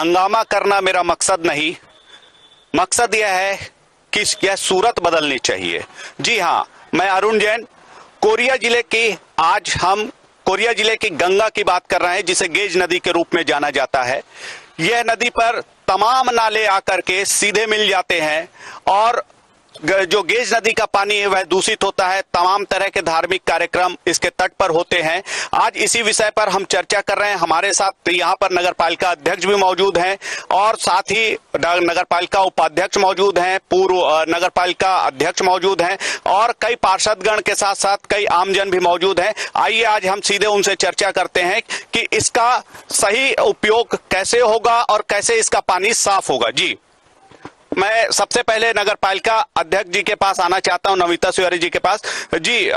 हंगामा करना मेरा मकसद नहीं, मकसद यह है कि यह सूरत बदलनी चाहिए। जी हाँ, मैं अरुण जैन, कोरिया जिले की, आज हम कोरिया जिले की गंगा की बात कर रहे हैं, जिसे गेज नदी के रूप में जाना जाता है। यह नदी पर तमाम नाले आकर के सीधे मिल जाते हैं और जो गेज नदी का पानी है वह दूषित होता है। तमाम तरह के धार्मिक कार्यक्रम इसके तट पर होते हैं। आज इसी विषय पर हम चर्चा कर रहे हैं। हमारे साथ यहाँ पर नगर पालिका अध्यक्ष भी मौजूद हैं और साथ ही नगर पालिका उपाध्यक्ष मौजूद हैं, पूर्व नगर पालिका अध्यक्ष मौजूद हैं और कई पार्षदगण के साथ साथ कई आमजन भी मौजूद हैं। आइए आज हम सीधे उनसे चर्चा करते हैं कि इसका सही उपयोग कैसे होगा और कैसे इसका पानी साफ होगा। जी, मैं सबसे पहले नगर पालिका अध्यक्ष जी के पास आना चाहता हूं, नमिता तिवारी जी के पास। जी,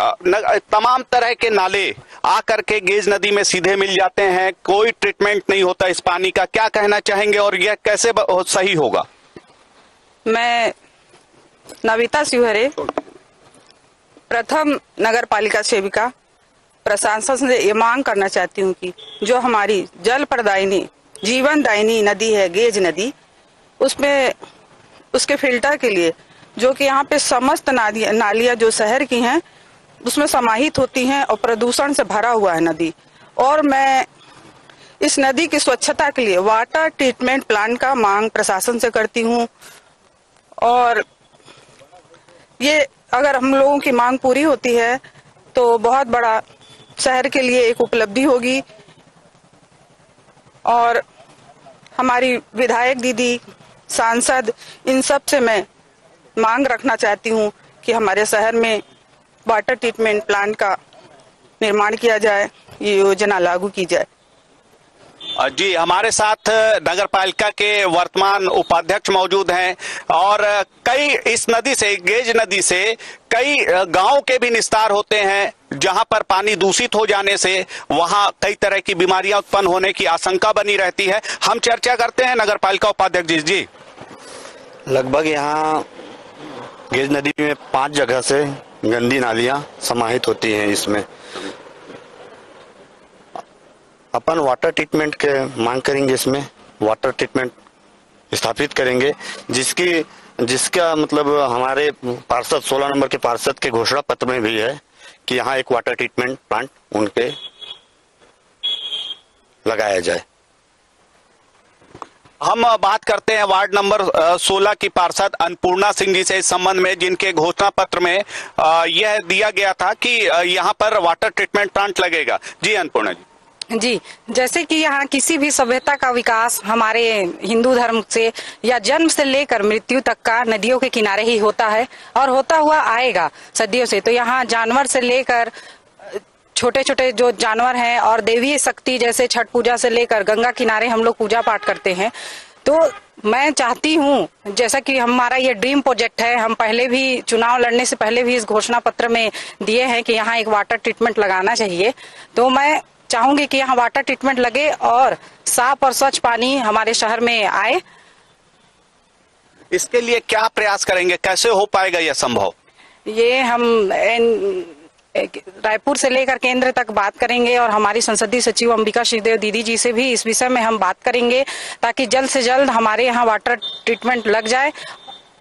तमाम तरह के नाले आकर के गेज नदी में सीधे मिल जाते हैं, कोई ट्रीटमेंट नहीं होता इस पानी का, क्या कहना चाहेंगे और यह कैसे सही होगा? मैं नमिता तिवारी, प्रथम नगर पालिका सेविका, प्रशासन से ये मांग करना चाहती हूँ कि जो हमारी जल प्रदायिनी जीवनदायिनी नदी है गेज नदी, उसमें उसके फिल्टर के लिए जो कि यहाँ पे समस्त नालियाँ जो शहर की हैं उसमें समाहित होती हैं और प्रदूषण से भरा हुआ है नदी। और मैं इस नदी की स्वच्छता के लिए वाटर ट्रीटमेंट प्लांट का मांग प्रशासन से करती हूँ और ये अगर हम लोगों की मांग पूरी होती है तो बहुत बड़ा शहर के लिए एक उपलब्धि होगी। और हमारी विधायक दीदी, सांसद, इन सब से मैं मांग रखना चाहती हूँ कि हमारे शहर में वाटर ट्रीटमेंट प्लांट का निर्माण किया जाए, ये योजना लागू की जाए। जी, हमारे साथ नगर पालिका के वर्तमान उपाध्यक्ष मौजूद हैं और कई इस नदी से, गेज नदी से कई गांव के भी निस्तार होते हैं जहां पर पानी दूषित हो जाने से वहां कई तरह की बीमारियां उत्पन्न होने की आशंका बनी रहती है। हम चर्चा करते हैं नगर पालिका उपाध्यक्ष जी। लगभग यहाँ गेज नदी में 5 जगह से गंदी नालियां समाहित होती हैं। इसमें अपन वाटर ट्रीटमेंट के मांग करेंगे, इसमें वाटर ट्रीटमेंट स्थापित करेंगे जिसका मतलब हमारे पार्षद 16 नंबर के पार्षद के घोषणा पत्र में भी है कि यहाँ एक वाटर ट्रीटमेंट प्लांट उनके लगाया जाए। हम बात करते हैं वार्ड नंबर 16 की पार्षद अन्नपूर्णा सिंह जी से इस संबंध में, जिनके घोषणा पत्र में यह दिया गया था कि यहाँ पर वाटर ट्रीटमेंट प्लांट लगेगा। जी अन्नपूर्णा जी। जैसे कि यहाँ किसी भी सभ्यता का विकास हमारे हिंदू धर्म से या जन्म से लेकर मृत्यु तक का नदियों के किनारे ही होता है और होता हुआ आएगा सदियों से। तो यहाँ जानवर से लेकर छोटे छोटे जो जानवर हैं और देवीय शक्ति जैसे छठ पूजा से लेकर गंगा किनारे हम लोग पूजा पाठ करते हैं। तो मैं चाहती हूँ, जैसा कि हमारा ये ड्रीम प्रोजेक्ट है, हम पहले भी चुनाव लड़ने से पहले भी इस घोषणा पत्र में दिए हैं कि यहाँ एक वाटर ट्रीटमेंट लगाना चाहिए। तो मैं चाहूंगी कि यहाँ वाटर ट्रीटमेंट लगे और साफ और स्वच्छ पानी हमारे शहर में आए। इसके लिए क्या प्रयास करेंगे, कैसे हो पाएगा यह संभव? ये हम रायपुर से लेकर केंद्र तक बात करेंगे और हमारी संसदीय सचिव अंबिका श्रीदेव दीदी जी से भी इस विषय में हम बात करेंगे ताकि जल्द से जल्द हमारे यहाँ वाटर ट्रीटमेंट लग जाए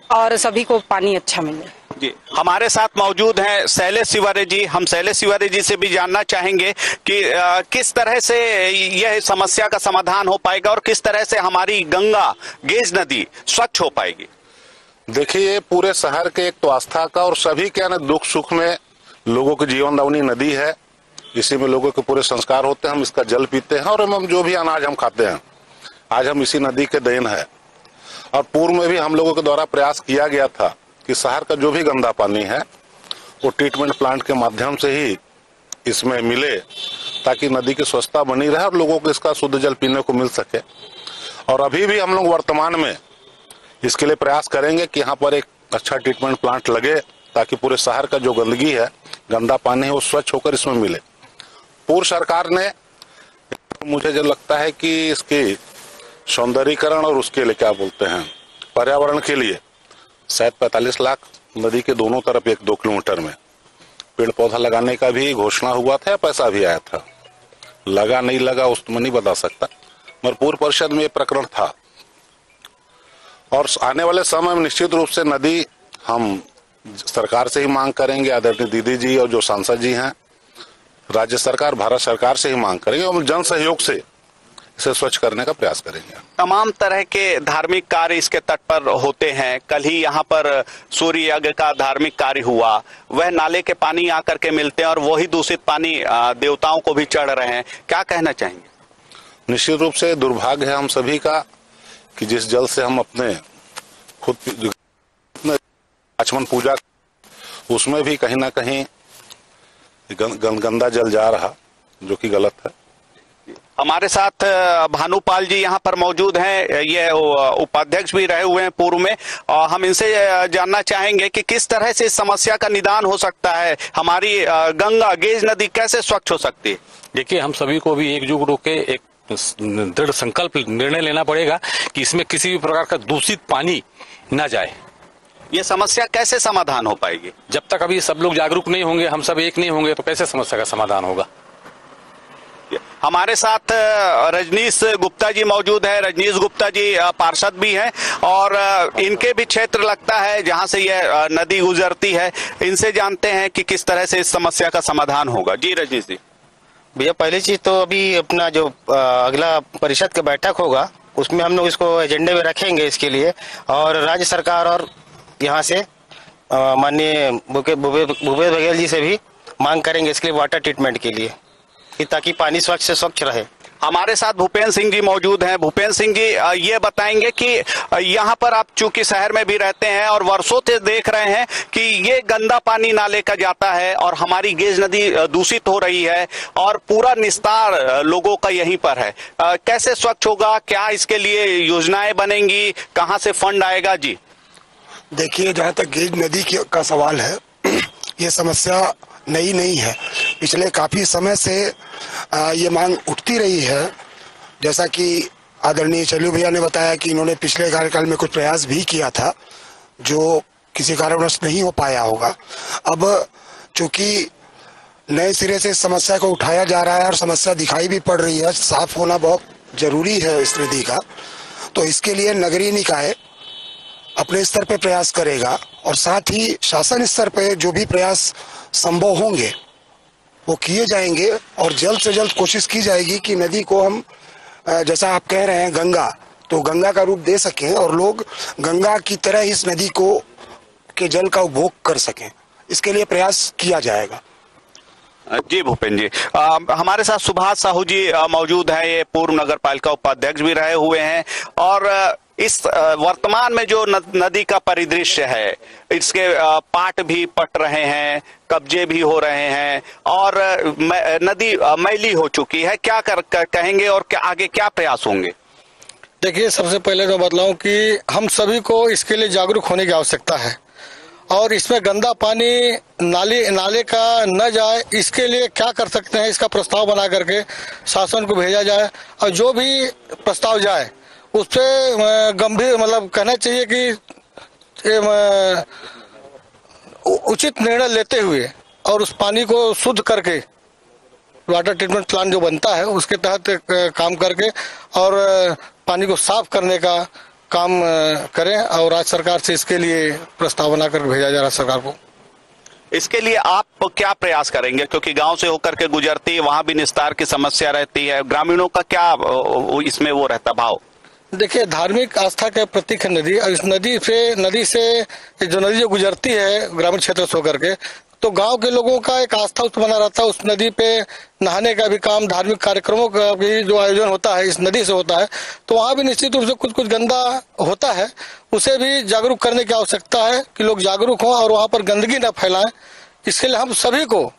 और सभी को पानी अच्छा मिले। जी, हमारे साथ मौजूद हैं शैलेश तिवारी जी। हम शैलेश तिवारी जी से भी जानना चाहेंगे कि किस तरह से यह समस्या का समाधान हो पाएगा और किस तरह से हमारी गंगा गेज नदी स्वच्छ हो पाएगी। देखिए, पूरे शहर के एक तो आस्था का और सभी के ना दुख सुख में लोगों की जीवनदायिनी नदी है। इसी में लोगों के पूरे संस्कार होते हैं, हम इसका जल पीते हैं और हम जो भी अनाज हम खाते हैं आज हम इसी नदी के देन है। और पूर्व में भी हम लोगों के द्वारा प्रयास किया गया था कि शहर का जो भी गंदा पानी है वो ट्रीटमेंट प्लांट के माध्यम से ही इसमें मिले ताकि नदी की स्वच्छता बनी रहे और लोगों को इसका शुद्ध जल पीने को मिल सके। और अभी भी हम लोग वर्तमान में इसके लिए प्रयास करेंगे कि यहाँ पर एक अच्छा ट्रीटमेंट प्लांट लगे ताकि पूरे शहर का जो गंदगी है, गंदा पानी है, वो स्वच्छ होकर इसमें मिले। पूर्व सरकार ने, मुझे जो लगता है कि इसकी सौंदर्यीकरण और उसके लिए क्या बोलते हैं पर्यावरण के लिए शायद 45 लाख नदी के दोनों तरफ 1-2 किलोमीटर में पेड़ पौधा लगाने का भी घोषणा हुआ था या पैसा भी आया था। लगा नहीं लगा उस तो मैं नहीं बता सकता, मगर पूर्व परिषद में ये प्रकरण था। और आने वाले समय में निश्चित रूप से नदी हम सरकार से ही मांग करेंगे, आदरणीय दीदी जी और जो सांसद जी हैं, राज्य सरकार, भारत सरकार से ही मांग करेंगे और जन सहयोग से इसे स्वच्छ करने का प्रयास करेंगे। तमाम तरह के धार्मिक कार्य इसके तट पर होते हैं। कल ही यहाँ पर सूर्य यज्ञ का धार्मिक कार्य हुआ, वह नाले के पानी आकर के मिलते हैं और वही दूषित पानी देवताओं को भी चढ़ रहे हैं। क्या कहना चाहेंगे? निश्चित रूप से दुर्भाग्य है हम सभी का कि जिस जल से हम अपने खुद आचमन पूजा, उसमें भी कहीं ना कहीं गंदा जल जा रहा, जो कि गलत है। हमारे साथ भानुपाल जी यहाँ पर मौजूद हैं, ये उपाध्यक्ष भी रहे हुए हैं पूर्व में, और हम इनसे जानना चाहेंगे कि किस तरह से इस समस्या का निदान हो सकता है, हमारी गंगा गेज नदी कैसे स्वच्छ हो सकती है। देखिए, हम सभी को भी एकजुट होकर एक दृढ़ संकल्प निर्णय लेना पड़ेगा कि इसमें किसी भी प्रकार का दूषित पानी न जाए। ये समस्या कैसे समाधान हो पाएगी? जब तक अभी सब लोग जागरूक नहीं होंगे, हम सब एक नहीं होंगे, तो कैसे समस्या का समाधान होगा। हमारे साथ रजनीश गुप्ता जी मौजूद है। रजनीश गुप्ता जी पार्षद भी हैं और इनके भी क्षेत्र लगता है जहां से यह नदी गुजरती है। इनसे जानते हैं कि किस तरह से इस समस्या का समाधान होगा। जी रजनीश जी। भैया, पहली चीज तो अभी अपना जो अगला परिषद का बैठक होगा उसमें हम लोग इसको एजेंडे में रखेंगे इसके लिए, और राज्य सरकार और यहाँ से माननीय भूपेश बघेल जी से भी मांग करेंगे इसके लिए वाटर ट्रीटमेंट के लिए, कि ताकि पानी स्वच्छ से स्वच्छ रहे। हमारे साथ भूपेंद्र सिंह जी मौजूद हैं। भूपेंद्र सिंह जी, ये बताएंगे कि यहाँ पर आप चूंकि शहर में भी रहते हैं और वर्षों से देख रहे हैं कि ये गंदा पानी नाले का जाता है और हमारी गेज नदी दूषित हो रही है और पूरा निस्तार लोगों का यहीं पर है। कैसे स्वच्छ होगा? क्या इसके लिए योजनाएं बनेंगी? कहाँ से फंड आएगा? जी देखिए, जहाँ तक गेज नदी का सवाल है, ये समस्या नई नहीं है। पिछले काफ़ी समय से ये मांग उठती रही है। जैसा कि आदरणीय चलू भैया ने बताया कि इन्होंने पिछले कार्यकाल में कुछ प्रयास भी किया था जो किसी कारणवश नहीं हो पाया होगा। अब चूंकि नए सिरे से इस समस्या को उठाया जा रहा है और समस्या दिखाई भी पड़ रही है, साफ होना बहुत जरूरी है इस नदी का, तो इसके लिए नगरीय निकाय अपने स्तर पे प्रयास करेगा और साथ ही शासन स्तर पे जो भी प्रयास संभव होंगे वो किए जाएंगे और जल्द से जल्द कोशिश की जाएगी कि नदी को हम, जैसा आप कह रहे हैं गंगा, तो गंगा का रूप दे सकें और लोग गंगा की तरह इस नदी को के जल का उपभोग कर सकें। इसके लिए प्रयास किया जाएगा। जी भूपेंद्र जी, हमारे साथ सुभाष साहू जी मौजूद हैं। ये पूर्व नगर पालिका उपाध्यक्ष भी रहे हुए हैं और इस वर्तमान में जो नदी का परिदृश्य है, इसके पाट भी पट रहे हैं, कब्जे भी हो रहे हैं और नदी मैली हो चुकी है। क्या कहेंगे और क्या आगे क्या प्रयास होंगे? देखिए, सबसे पहले तो बतलाऊं कि हम सभी को इसके लिए जागरूक होने की आवश्यकता है और इसमें गंदा पानी नाले का न जाए, इसके लिए क्या कर सकते हैं, इसका प्रस्ताव बना करके शासन को भेजा जाए और जो भी प्रस्ताव जाए उस पर गंभीर कहना चाहिए कि उचित निर्णय लेते हुए और उस पानी को शुद्ध करके वाटर ट्रीटमेंट प्लांट जो बनता है उसके तहत काम करके और पानी को साफ करने का काम करें और राज्य सरकार से इसके लिए प्रस्ताव बनाकर भेजा जा रहा है सरकार को। इसके लिए आप क्या प्रयास करेंगे? क्योंकि गांव से होकर के गुजरती है, वहां भी निस्तार की समस्या रहती है, ग्रामीणों का क्या इसमें वो रहता भाव? देखिए, धार्मिक आस्था के प्रतीक है नदी और इस नदी से जो गुजरती है ग्रामीण क्षेत्र से होकर के, तो गांव के लोगों का एक आस्था बना रहता है। उस नदी पे नहाने का भी काम, धार्मिक कार्यक्रमों का भी जो आयोजन होता है इस नदी से होता है, तो वहाँ भी निश्चित रूप से कुछ गंदा होता है। उसे भी जागरूक करने की आवश्यकता है कि लोग जागरूक हों और वहाँ पर गंदगी न फैलाएं। इसके लिए हम सभी को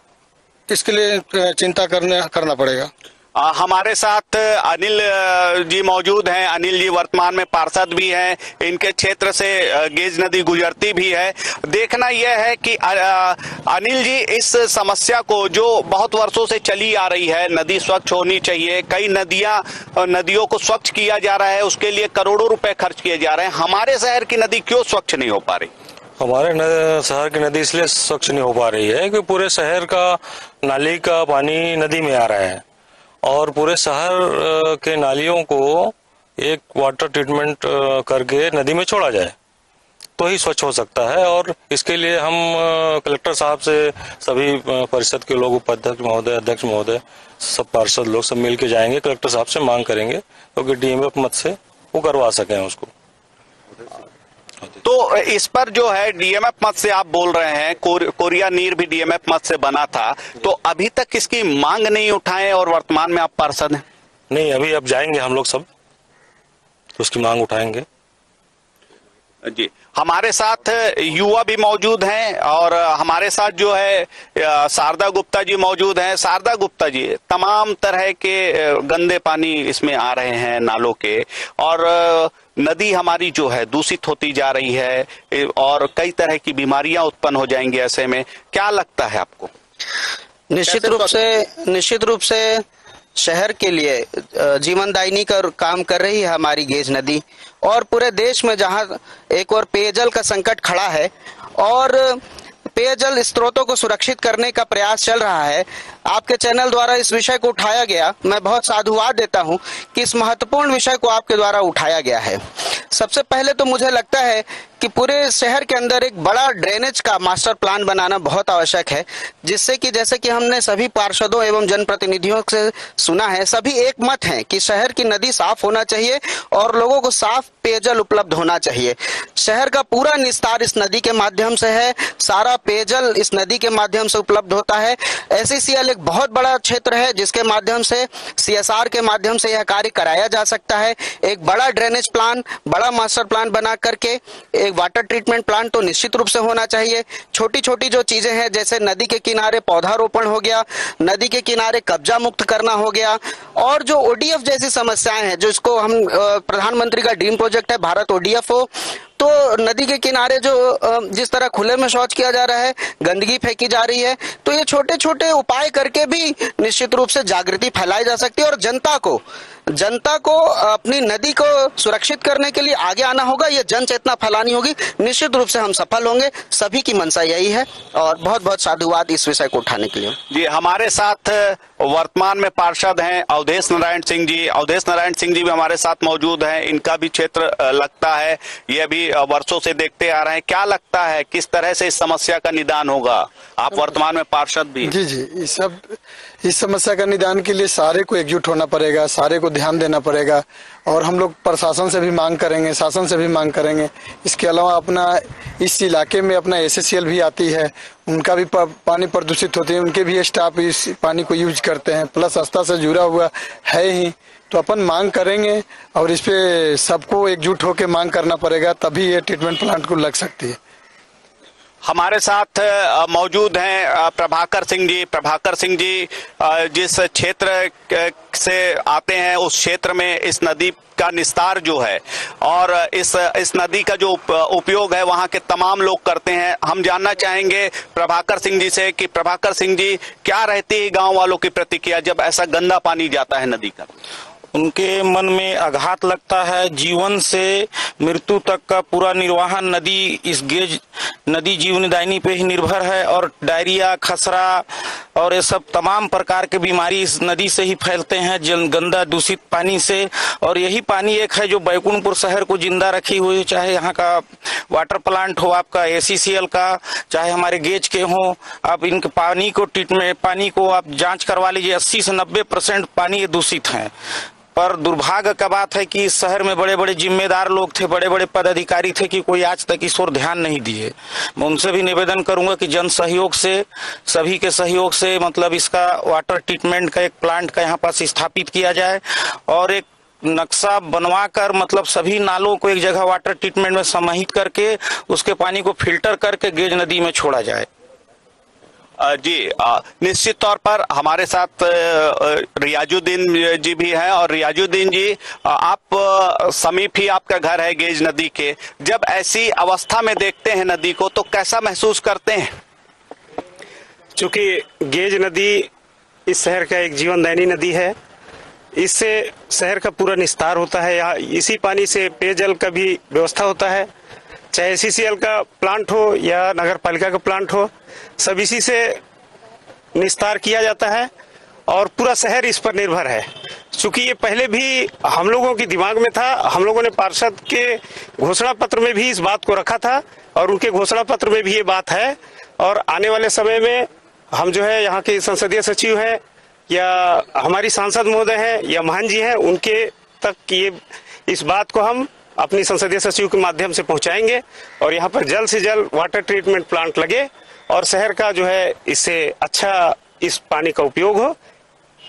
इसके लिए चिंता करना पड़ेगा। हमारे साथ अनिल जी मौजूद हैं। अनिल जी वर्तमान में पार्षद भी हैं, इनके क्षेत्र से गेज नदी गुजरती भी है। देखना यह है कि अनिल जी, इस समस्या को जो बहुत वर्षों से चली आ रही है, नदी स्वच्छ होनी चाहिए, कई नदियों को स्वच्छ किया जा रहा है, उसके लिए करोड़ों रुपए खर्च किए जा रहे हैं। हमारे शहर की नदी क्यों स्वच्छ नहीं हो पा रही? हमारे शहर की नदी इसलिए स्वच्छ नहीं हो पा रही है कि पूरे शहर का नाली का पानी नदी में आ रहा है और पूरे शहर के नालियों को एक वाटर ट्रीटमेंट करके नदी में छोड़ा जाए तो ही स्वच्छ हो सकता है। और इसके लिए हम कलेक्टर साहब से सभी परिषद के लोग, उपाध्यक्ष महोदय, अध्यक्ष महोदय, सब पार्षद लोग सब मिल के जाएंगे, कलेक्टर साहब से मांग करेंगे क्योंकि डीएमएफ मत से वो करवा सकें उसको। तो इस पर जो है डीएमएफ मत से आप बोल रहे हैं, कोरिया नीर भी डीएमएफ मत से बना था, तो अभी तक इसकी मांग नहीं उठाए और वर्तमान में आप पार्षद हैं? नहीं, अभी अब जाएंगे हम लोग सब तो उसकी मांग उठाएंगे। जी, हमारे साथ युवा भी मौजूद हैं और हमारे साथ जो है शारदा गुप्ता जी मौजूद हैं। शारदा गुप्ता जी, तमाम तरह के गंदे पानी इसमें आ रहे हैं नालों के, और नदी हमारी जो है दूषित होती जा रही है और कई तरह की बीमारियां उत्पन्न हो जाएंगी। ऐसे में क्या लगता है आपको? निश्चित रूप से शहर के लिए जीवनदायिनी का काम कर रही है हमारी गेज नदी, और पूरे देश में जहां एक और पेयजल का संकट खड़ा है और पेयजल स्रोतों को सुरक्षित करने का प्रयास चल रहा है, आपके चैनल द्वारा इस विषय को उठाया गया। मैं बहुत साधुवाद देता हूं कि इस महत्वपूर्ण विषय को आपके द्वारा उठाया गया है। सबसे पहले तो मुझे लगता है कि पूरे शहर के अंदर एक बड़ा ड्रेनेज का मास्टर प्लान बनाना बहुत आवश्यक है, जिससे कि जैसे कि हमने सभी पार्षदों एवं जनप्रतिनिधियों से सुना है, सभी एक मत हैं कि शहर की नदी साफ होना चाहिए और लोगों को साफ पेयजल उपलब्ध होना चाहिए। शहर का पूरा निस्तार इस नदी के माध्यम से है, सारा पेयजल इस नदी के माध्यम से उपलब्ध होता है। SECL एक बहुत बड़ा क्षेत्र है जिसके माध्यम से CSR के माध्यम से यह कार्य कराया जा सकता है। एक बड़ा ड्रेनेज प्लान, बड़ा मास्टर प्लान बना करके एक वाटर ट्रीटमेंट प्लांट तो निश्चित रूप से होना चाहिए। छोटी छोटी जो चीजें हैं, जैसे नदी के किनारे पौधारोपण हो गया, नदी के किनारे कब्जा मुक्त करना हो गया, और जो ODF जैसी समस्याएं हैं, जो इसको हम प्रधानमंत्री का ड्रीम प्रोजेक्ट है भारत ODF हो, तो नदी के किनारे जो जिस तरह खुले में शौच किया जा रहा है, गंदगी फेंकी जा रही है, तो ये छोटे छोटे उपाय करके भी निश्चित रूप से जागृति फैलाई जा सकती है और जनता को अपनी नदी को सुरक्षित करने के लिए आगे आना होगा। ये जन चेतना फैलानी होगी। निश्चित रूप से हम सफल होंगे, सभी की मंशा यही है, और बहुत बहुत साधुवाद इस विषय को उठाने के लिए। जी, हमारे साथ वर्तमान में पार्षद हैं अवधेश नारायण सिंह जी। अवधेश नारायण सिंह जी भी हमारे साथ मौजूद हैं। इनका भी क्षेत्र लगता है, ये भी वर्षों से देखते आ रहे हैं। क्या लगता है किस तरह से इस समस्या का निदान होगा? आप वर्तमान में पार्षद भी। जी, इस समस्या का निदान के लिए सारे को एकजुट होना पड़ेगा, सारे को ध्यान देना पड़ेगा, और हम लोग प्रशासन से भी मांग करेंगे, शासन से भी मांग करेंगे। इसके अलावा अपना इस इलाके में अपना SECL भी आती है, उनका भी पानी प्रदूषित होते हैं, उनके भी स्टाफ इस पानी को यूज करते हैं, प्लस आस्था से जुड़ा हुआ है ही। तो अपन मांग करेंगे और इस पे सबको एकजुट होकर मांग करना पड़ेगा, तभी ये ट्रीटमेंट प्लांट को लग सकती है। हमारे साथ मौजूद हैं प्रभाकर सिंह जी। प्रभाकर सिंह जी जिस क्षेत्र से आते हैं, उस क्षेत्र में इस नदी का निस्तार जो है और इस नदी का जो उपयोग है वहां के तमाम लोग करते हैं। हम जानना चाहेंगे प्रभाकर सिंह जी से कि प्रभाकर सिंह जी, क्या रहती है गांव वालों की प्रतिक्रिया जब ऐसा गंदा पानी जाता है नदी का? उनके मन में आघात लगता है। जीवन से मृत्यु तक का पूरा निर्वाहन नदी, इस गेज नदी जीवनदायिनी पे ही निर्भर है, और डायरिया, खसरा और ये सब तमाम प्रकार के बीमारी इस नदी से ही फैलते हैं, गंदा दूषित पानी से। और यही पानी एक है जो बैकुंठपुर शहर को जिंदा रखी हुई है, चाहे यहाँ का वाटर प्लांट हो, आपका SECL का, चाहे हमारे गेज के हो। आप इनके पानी को आप जांच करवा लीजिए, 80 से 90% पानी ये दूषित है। पर दुर्भाग्य का बात है कि इस शहर में बड़े बड़े जिम्मेदार लोग थे, बड़े बड़े पदाधिकारी थे कि कोई आज तक इस ओर ध्यान नहीं दिए। मैं उनसे भी निवेदन करूंगा कि जन सहयोग से, सभी के सहयोग से मतलब इसका वाटर ट्रीटमेंट का एक प्लांट का यहाँ पास स्थापित किया जाए, और एक नक्शा बनवा कर मतलब सभी नालों को एक जगह वाटर ट्रीटमेंट में समाहित करके उसके पानी को फिल्टर करके गेज नदी में छोड़ा जाए। जी, निश्चित तौर पर हमारे साथ रियाजुद्दीन जी भी हैं। और रियाजुद्दीन जी, आप समीप ही आपका घर है गेज नदी के, जब ऐसी अवस्था में देखते हैं नदी को तो कैसा महसूस करते हैं? चूंकि गेज नदी इस शहर का एक जीवनदायिनी नदी है, इससे शहर का पूरा निस्तार होता है। यहाँ इसी पानी से पेयजल का भी व्यवस्था होता है, चाहे SECL का प्लांट हो या नगर पालिका का प्लांट हो, सब इसी से निस्तार किया जाता है। और पूरा शहर इस पर निर्भर है। चूंकि ये पहले भी हम लोगों के दिमाग में था, हम लोगों ने पार्षद के घोषणा पत्र में भी इस बात को रखा था और उनके घोषणा पत्र में भी ये बात है। और आने वाले समय में हम जो है यहाँ के संसदीय सचिव हैं या हमारी सांसद महोदय हैं या महान जी हैं, उनके तक ये इस बात को हम अपनी संसदीय सचिव के माध्यम से पहुंचाएंगे और यहाँ पर जल्द से जल्द वाटर ट्रीटमेंट प्लांट लगे और शहर का जो है इससे अच्छा इस पानी का उपयोग हो।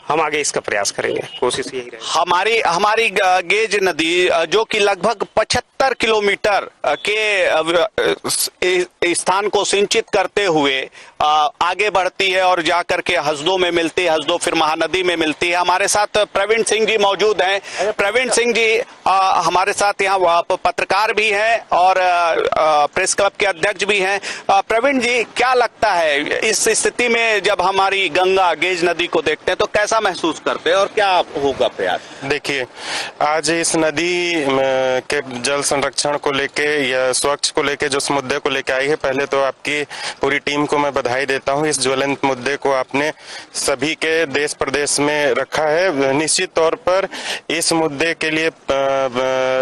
हम आगे इसका प्रयास करेंगे, कोशिश यही रहेगी। हमारी गेज नदी जो कि लगभग 75 किलोमीटर के स्थान को सिंचित करते हुए आगे बढ़ती है और जाकर के हसदों में मिलती है, हसदों फिर महानदी में मिलती है। हमारे साथ प्रवीण सिंह जी मौजूद हैं। प्रवीण सिंह जी हमारे साथ यहाँ पत्रकार भी हैं और प्रेस क्लब के अध्यक्ष भी हैं। प्रवीण जी, क्या लगता है इस स्थिति में जब हमारी गंगा गेज नदी को देखते हैं तो कैसा महसूस करते हैं और क्या होगा प्रयास? देखिए, आज इस नदी के जल संरक्षण को लेके या स्वच्छ को लेके जो मुद्दे को लेके आई है, पहले तो आपकी पूरी टीम को मैं बधाई देता हूं। इस ज्वलंत मुद्दे को आपने सभी के देश प्रदेश में रखा है। निश्चित तौर पर इस मुद्दे के लिए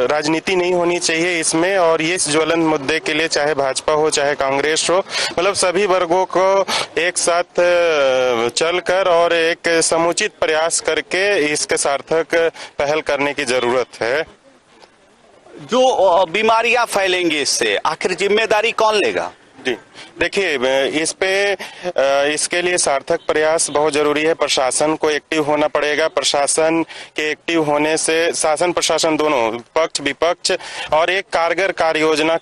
राजनीति नहीं होनी चाहिए इसमें, और इस ज्वलंत मुद्दे के लिए चाहे भाजपा हो चाहे कांग्रेस हो, मतलब सभी वर्गों को एक साथ चलकर और एक समुचित प्रयास करके इसके सार्थक पहल करने की जरूरत है। जो बीमारियां फैलेंगी इससे आखिर जिम्मेदारी कौन लेगा? जी देखिए, इसके लिए सार्थक प्रयास बहुत जरूरी है। प्रशासन को एक्टिव होना पड़ेगा। प्रशासन के एक्टिव होने से शासन प्रशासन दोनों पक्ष विपक्ष और एक कारगर कार्य योजना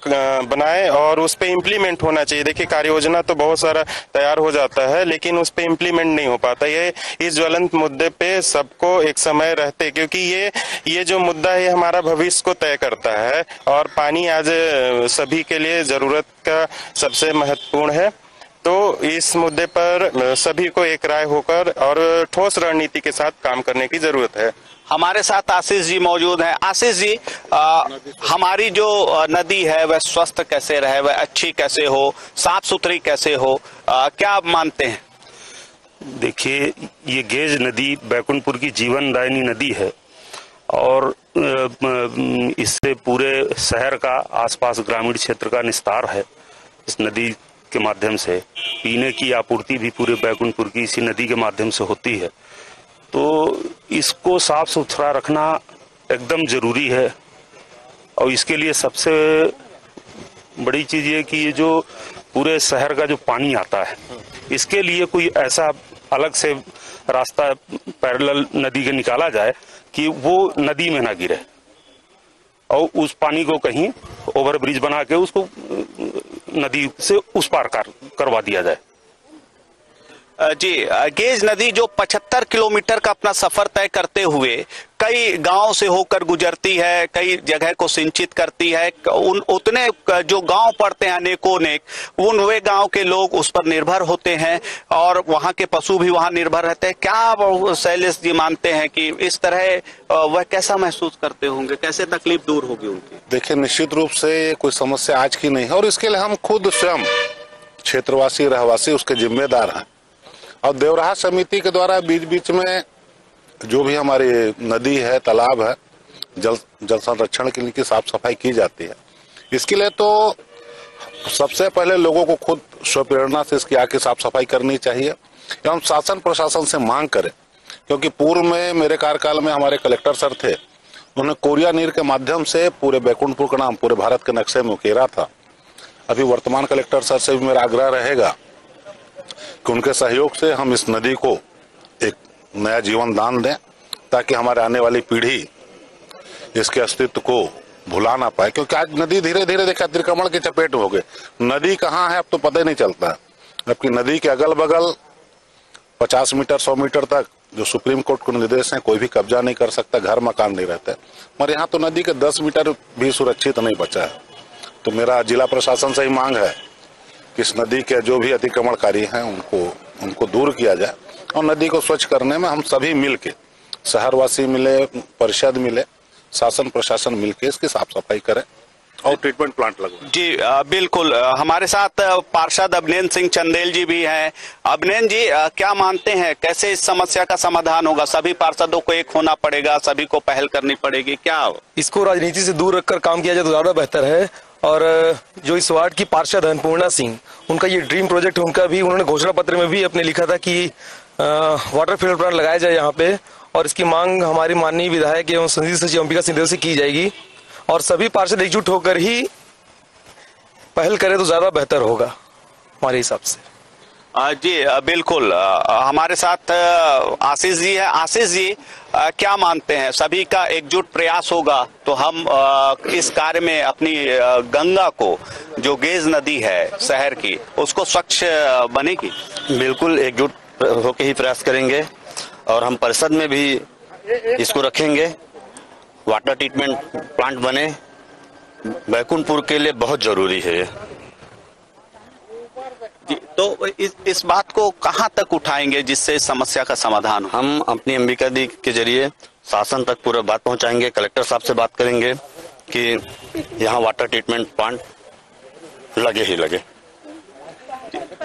बनाए और उस पे इम्प्लीमेंट होना चाहिए। देखिए, कार्य योजना तो बहुत सारा तैयार हो जाता है लेकिन उस पे इम्प्लीमेंट नहीं हो पाता। ये इस ज्वलंत मुद्दे पे सबको एक समय रहते, क्योंकि ये जो मुद्दा है हमारा भविष्य को तय करता है और पानी आज सभी के लिए जरूरत का सबसे महत्वपूर्ण है। तो इस मुद्दे पर सभी को एक राय होकर और ठोस रणनीति के साथ काम करने की जरूरत है। हमारे साथ आशीष जी मौजूद हैं। आशीष जी, हमारी जो नदी है वह स्वस्थ कैसे रहे, वह अच्छी कैसे हो, साफ सुथरी कैसे हो, क्या आप मानते हैं? देखिए, ये गेज नदी बैकुंठपुर की जीवनदायिनी नदी है और इससे पूरे शहर का आसपास ग्रामीण क्षेत्र का निस्तार है। इस नदी के माध्यम से पीने की आपूर्ति भी पूरे बैकुंठपुर की इसी नदी के माध्यम से होती है। तो इसको साफ सुथरा रखना एकदम जरूरी है और इसके लिए सबसे बड़ी चीज ये कि ये जो पूरे शहर का जो पानी आता है, इसके लिए कोई ऐसा अलग से रास्ता पैरेलल नदी के निकाला जाए कि वो नदी में ना गिरे और उस पानी को कहीं ओवरब्रिज बना के उसको नदी से उस पार करवा दिया जाए। जी, गेज नदी जो 75 किलोमीटर का अपना सफर तय करते हुए कई गांव से होकर गुजरती है, कई जगह को सिंचित करती है। उतने जो गांव पड़ते हैं अनेकों अनेक, वे गांव के लोग उस पर निर्भर होते हैं और वहां के पशु भी वहां निर्भर रहते हैं। क्या शैलेश जी मानते हैं कि इस तरह वह कैसा महसूस करते होंगे, कैसे तकलीफ दूर होगी उनकी? देखिए, निश्चित रूप से ये कोई समस्या आज की नहीं है और इसके लिए हम खुद स्वयं क्षेत्रवासी रहवासी उसके जिम्मेदार हैं। और देवराहा समिति के द्वारा बीच बीच में जो भी हमारी नदी है, तालाब है, जल संरक्षण के लिए साफ सफाई की जाती है। इसके लिए तो सबसे पहले लोगों को खुद स्वप्रेरणा से इसकी आके साफ सफाई करनी चाहिए एवं शासन प्रशासन से मांग करें, क्योंकि पूर्व में मेरे कार्यकाल में हमारे कलेक्टर सर थे, उन्होंने कोरिया नीर के माध्यम से पूरे बैकुंठपुर का नाम पूरे भारत के नक्शे में उकेरा था। अभी वर्तमान कलेक्टर सर से भी मेरा आग्रह रहेगा कि उनके सहयोग से हम इस नदी को एक नया जीवन दान दें ताकि हमारे आने वाली पीढ़ी इसके अस्तित्व को भुला ना पाए, क्योंकि आज नदी धीरे धीरे देखा अतिक्रमण की चपेट में हो गई। नदी कहाँ है अब तो पता ही नहीं चलता है, जबकि नदी के अगल बगल 50 मीटर 100 मीटर तक जो सुप्रीम कोर्ट के निर्देश है कोई भी कब्जा नहीं कर सकता, घर मकान नहीं रहता है। मगर यहाँ तो नदी के 10 मीटर भी सुरक्षित नहीं बचा है। तो मेरा जिला प्रशासन से ही मांग है कि इस नदी के जो भी अतिक्रमणकारी हैं उनको दूर किया जाए और नदी को स्वच्छ करने में हम सभी मिलके, शहरवासी मिले, परिषद मिले, शासन प्रशासन मिलके इसकी साफ सफाई करें और ट्रीटमेंट प्लांट लगवाएं। जी बिल्कुल। हमारे साथ पार्षद अभिनयन सिंह चंदेल जी भी हैं। अभिनयन जी, क्या मानते हैं कैसे इस समस्या का समाधान होगा? सभी पार्षदों को एक होना पड़ेगा, सभी को पहल करनी पड़ेगी, क्या? इसको राजनीति से दूर रखकर काम किया जाए तो ज्यादा बेहतर है। और जो इस वार्ड की पार्षद है अन्नपूर्णा सिंह, उनका ये ड्रीम प्रोजेक्ट है, उनका भी उन्होंने घोषणा पत्र में भी अपने लिखा था कि वाटर फिल्टर प्लांट लगाया जाए यहाँ पे, और इसकी मांग हमारी माननीय विधायक एवं संसदीय सचिव अंबिका सिंहदेव से की जाएगी, और सभी पार्षद एकजुट होकर ही पहल करें तो ज्यादा बेहतर होगा हमारे हिसाब से। जी बिल्कुल। हमारे साथ आशीष जी है। आशीष जी, क्या मानते हैं, सभी का एकजुट प्रयास होगा तो हम इस कार्य में अपनी गंगा को, जो गेज नदी है शहर की, उसको स्वच्छ बनेगी? बिल्कुल एकजुट होकर ही प्रयास करेंगे, और हम परिषद में भी इसको रखेंगे। वाटर ट्रीटमेंट प्लांट बने, बैकुंठपुर के लिए बहुत जरूरी है ये। तो इस बात को कहां तक उठाएंगे जिससे इस समस्या का समाधान हो? हम अपनी अंबिका दी के जरिए शासन तक पूरा बात पहुंचाएंगे। कलेक्टर साहब से बात करेंगे कि यहाँ वाटर ट्रीटमेंट प्लांट लगे ही लगे।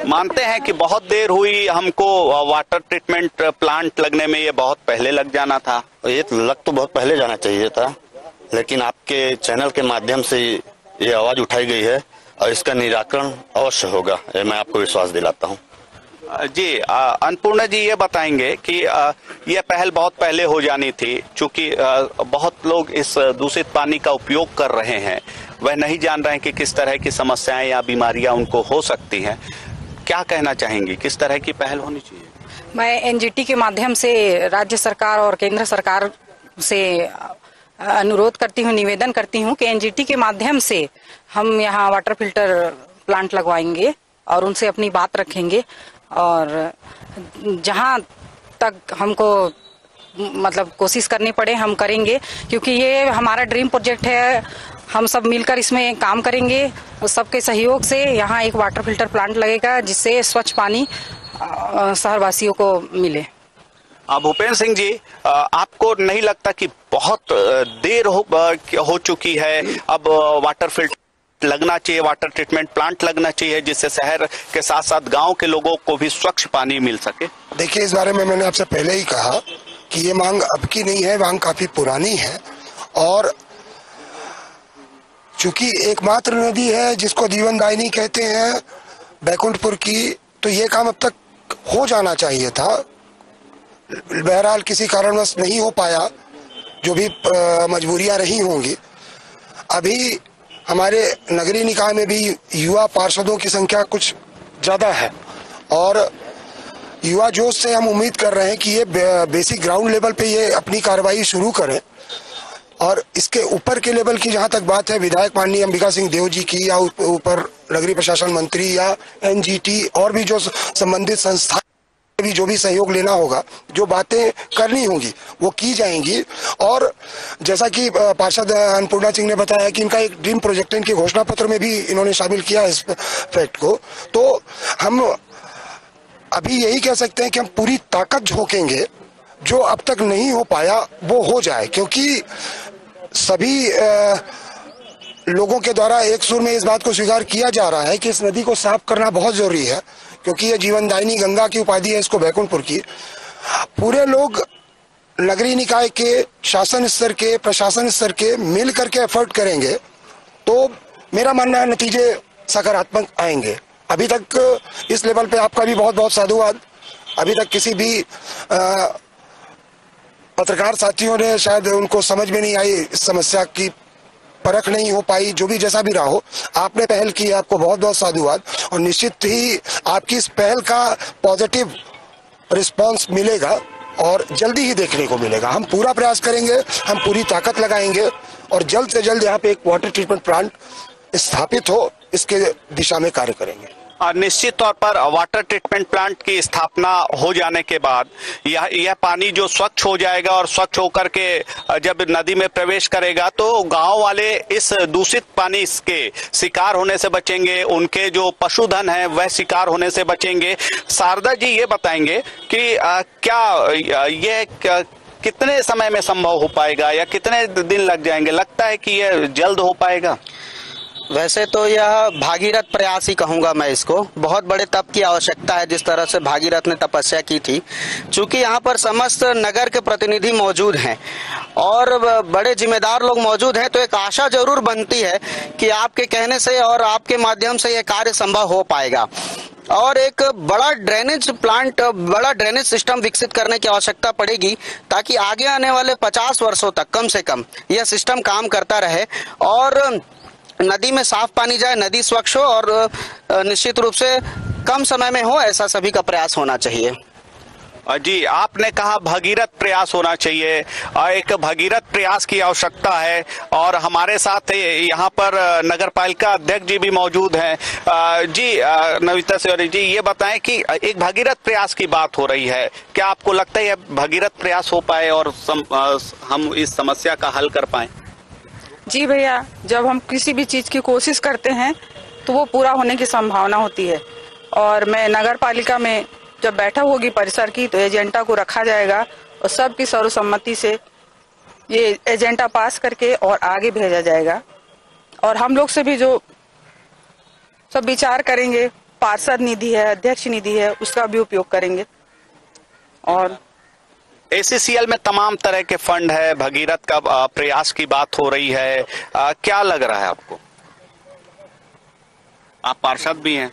मानते हैं कि बहुत देर हुई, हमको वाटर ट्रीटमेंट प्लांट लगने में ये बहुत पहले लग जाना था। ये लग तो बहुत पहले जाना चाहिए था, लेकिन आपके चैनल के माध्यम से ये आवाज उठाई गई है और इसका निराकरण अवश्य होगा, ये मैं आपको विश्वास दिलाता हूँ। जी अन्नपूर्णा जी, ये बताएंगे कि यह पहल बहुत पहले हो जानी थी, क्योंकि बहुत लोग इस दूषित पानी का उपयोग कर रहे हैं, वह नहीं जान रहे हैं कि किस तरह की समस्याएं या बीमारियां उनको हो सकती हैं। क्या कहना चाहेंगी, किस तरह की पहल होनी चाहिए? मैं एनजीटी के माध्यम से राज्य सरकार और केंद्र सरकार से अनुरोध करती हूँ, निवेदन करती हूँ कि एनजीटी के माध्यम से हम यहाँ वाटर फिल्टर प्लांट लगवाएंगे और उनसे अपनी बात रखेंगे, और जहाँ तक हमको मतलब कोशिश करनी पड़े हम करेंगे, क्योंकि ये हमारा ड्रीम प्रोजेक्ट है। हम सब मिलकर इसमें काम करेंगे और सबके सहयोग से यहाँ एक वाटर फिल्टर प्लांट लगेगा, जिससे स्वच्छ पानी शहरवासियों को मिले। भूपेंद्र सिंह जी, आपको नहीं लगता कि बहुत देर हो चुकी है, अब वाटर फिल्टर लगना चाहिए, वाटर ट्रीटमेंट प्लांट लगना चाहिए, जिससे शहर के साथ साथ गांव के लोगों को भी स्वच्छ पानी मिल सके? देखिए, इस बारे में मैंने आपसे पहले ही कहा कि ये मांग अब की नहीं है, मांग काफी पुरानी है, और चूंकि एकमात्र नदी है जिसको जीवनदायिनी कहते हैं बैकुंठपुर की, तो ये काम अब तक हो जाना चाहिए था। बहरहाल किसी कारणवश नहीं हो पाया, जो भी मजबूरियां रही होंगी। अभी हमारे नगरीय निकाय में भी युवा पार्षदों की संख्या कुछ ज्यादा है, और युवा जोश से हम उम्मीद कर रहे हैं कि ये बेसिक ग्राउंड लेवल पे ये अपनी कार्रवाई शुरू करें, और इसके ऊपर के लेवल की जहां तक बात है, विधायक माननीय अंबिका सिंह देव जी की, या ऊपर नगरीय प्रशासन मंत्री या एनजीटी और भी जो संबंधित संस्था भी जो भी सहयोग लेना होगा, जो बातें करनी होंगी वो की जाएंगी। और जैसा कि पार्षद अन्नपूर्णा सिंह ने बताया कि इनका एक ड्रीम प्रोजेक्ट है, इनके घोषणा पत्र में भी इन्होंने शामिल किया इस फैक्ट को, तो हम अभी यही कह सकते हैं कि हम पूरी ताकत झोंकेंगे, जो अब तक नहीं हो पाया वो हो जाए, क्योंकि सभी लोगों के द्वारा एक सुर में इस बात को स्वीकार किया जा रहा है कि इस नदी को साफ करना बहुत जरूरी है, क्योंकि ये जीवनदायिनी गंगा की उपाधि है इसको बैकुंठपुर की। पूरे लोग नगरीय निकाय के, शासन स्तर के, प्रशासन स्तर के मिल करके एफर्ट करेंगे तो मेरा मानना है नतीजे सकारात्मक आएंगे। अभी तक इस लेवल पे आपका भी बहुत बहुत साधुवाद। अभी तक किसी भी पत्रकार साथियों ने, शायद उनको समझ में नहीं आई, इस समस्या की परख नहीं हो पाई, जो भी जैसा भी रहा हो, आपने पहल की है, आपको बहुत बहुत साधुवाद, और निश्चित ही आपकी इस पहल का पॉजिटिव रिस्पांस मिलेगा और जल्दी ही देखने को मिलेगा। हम पूरा प्रयास करेंगे, हम पूरी ताकत लगाएंगे और जल्द से जल्द यहाँ पे एक वाटर ट्रीटमेंट प्लांट स्थापित हो, इसके दिशा में कार्य करेंगे। निश्चित तौर पर वाटर ट्रीटमेंट प्लांट की स्थापना हो जाने के बाद यह पानी जो स्वच्छ हो जाएगा और स्वच्छ होकर के जब नदी में प्रवेश करेगा तो गांव वाले इस दूषित पानी के शिकार होने से बचेंगे, उनके जो पशुधन है वह शिकार होने से बचेंगे। शारदा जी, ये बताएंगे कि क्या यह कितने समय में संभव हो पाएगा या कितने दिन लग जाएंगे? लगता है कि यह जल्द हो पाएगा? वैसे तो यह भागीरथ प्रयास ही कहूंगा मैं इसको। बहुत बड़े तप की आवश्यकता है, जिस तरह से भागीरथ ने तपस्या की थी। चूंकि यहाँ पर समस्त नगर के प्रतिनिधि मौजूद हैं और बड़े जिम्मेदार लोग मौजूद हैं, तो एक आशा जरूर बनती है कि आपके कहने से और आपके माध्यम से यह कार्य संभव हो पाएगा। और एक बड़ा ड्रेनेज प्लांट, बड़ा ड्रेनेज सिस्टम विकसित करने की आवश्यकता पड़ेगी, ताकि आगे आने वाले 50 वर्षों तक कम से कम यह सिस्टम काम करता रहे और नदी में साफ पानी जाए, नदी स्वच्छ हो और निश्चित रूप से कम समय में हो, ऐसा सभी का प्रयास होना चाहिए। जी, आपने कहा भगीरथ प्रयास होना चाहिए, एक भगीरथ प्रयास की आवश्यकता है और हमारे साथ यहाँ पर नगर पालिका अध्यक्ष जी भी मौजूद हैं। जी नविता तिवारी जी, ये बताएं कि एक भगीरथ प्रयास की बात हो रही है, क्या आपको लगता है यह भगीरथ प्रयास हो पाए और हम इस समस्या का हल कर पाए? जी भैया, जब हम किसी भी चीज की कोशिश करते हैं तो वो पूरा होने की संभावना होती है। और मैं नगर पालिका में जब बैठक होगी परिसर की, तो एजेंडा को रखा जाएगा और सबकी सर्वसम्मति से ये एजेंडा पास करके और आगे भेजा जाएगा। और हम लोग से भी जो सब विचार करेंगे, पार्षद निधि है, अध्यक्ष निधि है, उसका भी उपयोग करेंगे। और ACCL में तमाम तरह के फंड है, भगीरथ का प्रयास की बात हो रही है, क्या लग रहा है आपको? आप पार्षद भी हैं।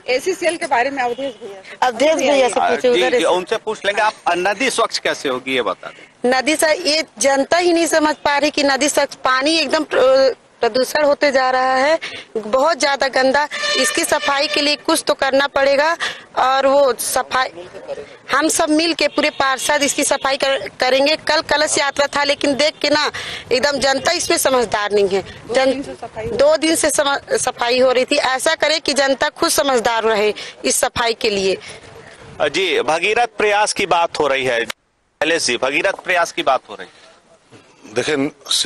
ACCL के बारे में अवधेश भैया से पूछे, उनसे पूछ लेंगे। आप नदी स्वच्छ कैसे होगी ये बता दें। नदी से ये जनता ही नहीं समझ पा रही कि नदी स्वच्छ, पानी एकदम प्रदूषण होते जा रहा है, बहुत ज्यादा गंदा। इसकी सफाई के लिए कुछ तो करना पड़ेगा और वो सफाई हम सब मिल के पूरे पार्षद इसकी सफाई करेंगे। कल कलश यात्रा था, लेकिन देख के ना एकदम जनता इसमें समझदार नहीं है। 2 दिन से सफाई हो रही थी। ऐसा करे कि जनता खुद समझदार रहे इस सफाई के लिए। जी, भगीरथ प्रयास की बात हो रही है। पहले से भगीरथ प्रयास की बात हो रही है। देखिए,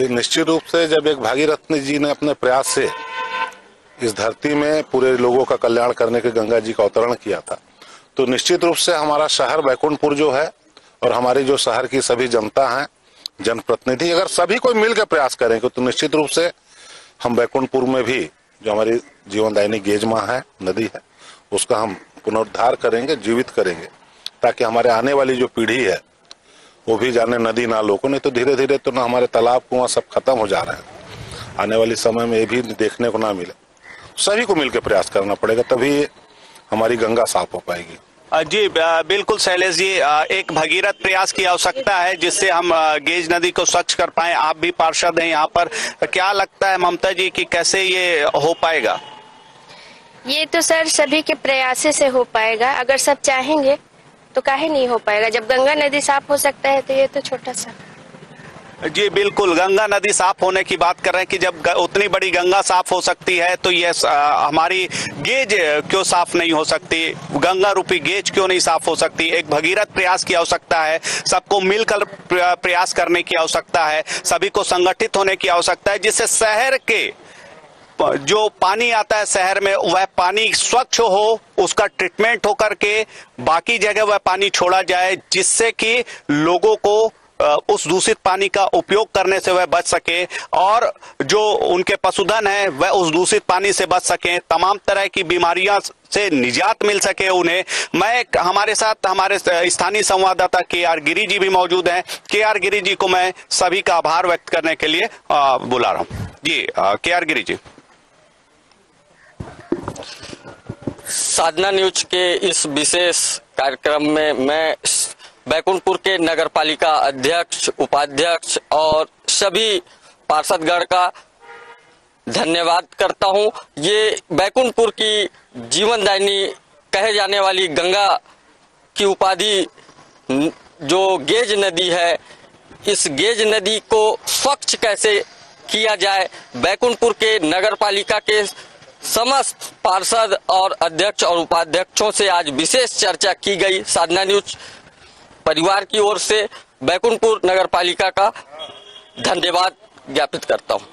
निश्चित रूप से जब एक भागीरथ जी ने अपने प्रयास से इस धरती में पूरे लोगों का कल्याण करने के गंगा जी का अवतरण किया था, तो निश्चित रूप से हमारा शहर बैकुंठपुर जो है और हमारी जो शहर की सभी जनता है, जनप्रतिनिधि, अगर सभी कोई मिलकर प्रयास करेंगे तो निश्चित रूप से हम बैकुंठपुर में भी जो हमारी जीवनदायिनी गेज माँ है, नदी है, उसका हम पुनरुद्धार करेंगे, जीवित करेंगे, ताकि हमारे आने वाली जो पीढ़ी है वो भी जाने नदी नालों को। नहीं तो धीरे धीरे तो ना हमारे तालाब कुआं सब खत्म हो जा रहे हैं। आने वाले समय में ये भी देखने को ना मिले। सभी को मिलकर प्रयास करना पड़ेगा, तभी हमारी गंगा साफ हो पाएगी। जी बिल्कुल शैलेश जी, एक भगीरथ प्रयास की आवश्यकता है जिससे हम गेज नदी को स्वच्छ कर पाए। आप भी पार्षद हैं यहाँ पर, क्या लगता है ममता जी कि कैसे ये हो पाएगा? ये तो सर सभी के प्रयास से हो पाएगा। अगर सब चाहेंगे तो काहे नहीं हो पाएगा। जब गंगा नदी साफ हो सकता है तो ये तो छोटा सा। जी बिल्कुल, गंगा नदी साफ होने की बात कर रहे हैं कि जब उतनी बड़ी गंगा साफ हो सकती है तो ये हमारी गेज क्यों साफ नहीं हो सकती, गंगा रूपी गेज क्यों नहीं साफ हो सकती? एक भगीरथ प्रयास की आवश्यकता है, सबको मिलकर प्रयास करने की आवश्यकता है, सभी को संगठित होने की आवश्यकता है, जिससे शहर के जो पानी आता है शहर में वह पानी स्वच्छ हो, उसका ट्रीटमेंट हो करके बाकी जगह वह पानी छोड़ा जाए, जिससे कि लोगों को उस दूषित पानी का उपयोग करने से वह बच सके और जो उनके पशुधन है वह उस दूषित पानी से बच सके, तमाम तरह की बीमारियां से निजात मिल सके उन्हें। मैं हमारे साथ हमारे स्थानीय संवाददाता KR गिरी जी भी मौजूद हैं। KR गिरी जी को मैं सभी का आभार व्यक्त करने के लिए बुला रहा हूँ। जी KR गिरी जी। साधना न्यूज के इस विशेष कार्यक्रम में मैं बैकुंठपुर के नगर पालिका अध्यक्ष, उपाध्यक्ष और सभी पार्षदगण का धन्यवाद करता हूं। ये बैकुंठपुर की जीवनदायिनी कहे जाने वाली गंगा की उपाधि जो गेज नदी है, इस गेज नदी को स्वच्छ कैसे किया जाए, बैकुंठपुर के नगर पालिका के समस्त पार्षद और अध्यक्ष और उपाध्यक्षों से आज विशेष चर्चा की गई। साधना न्यूज परिवार की ओर से बैकुंठपुर नगर पालिका का धन्यवाद ज्ञापित करता हूं।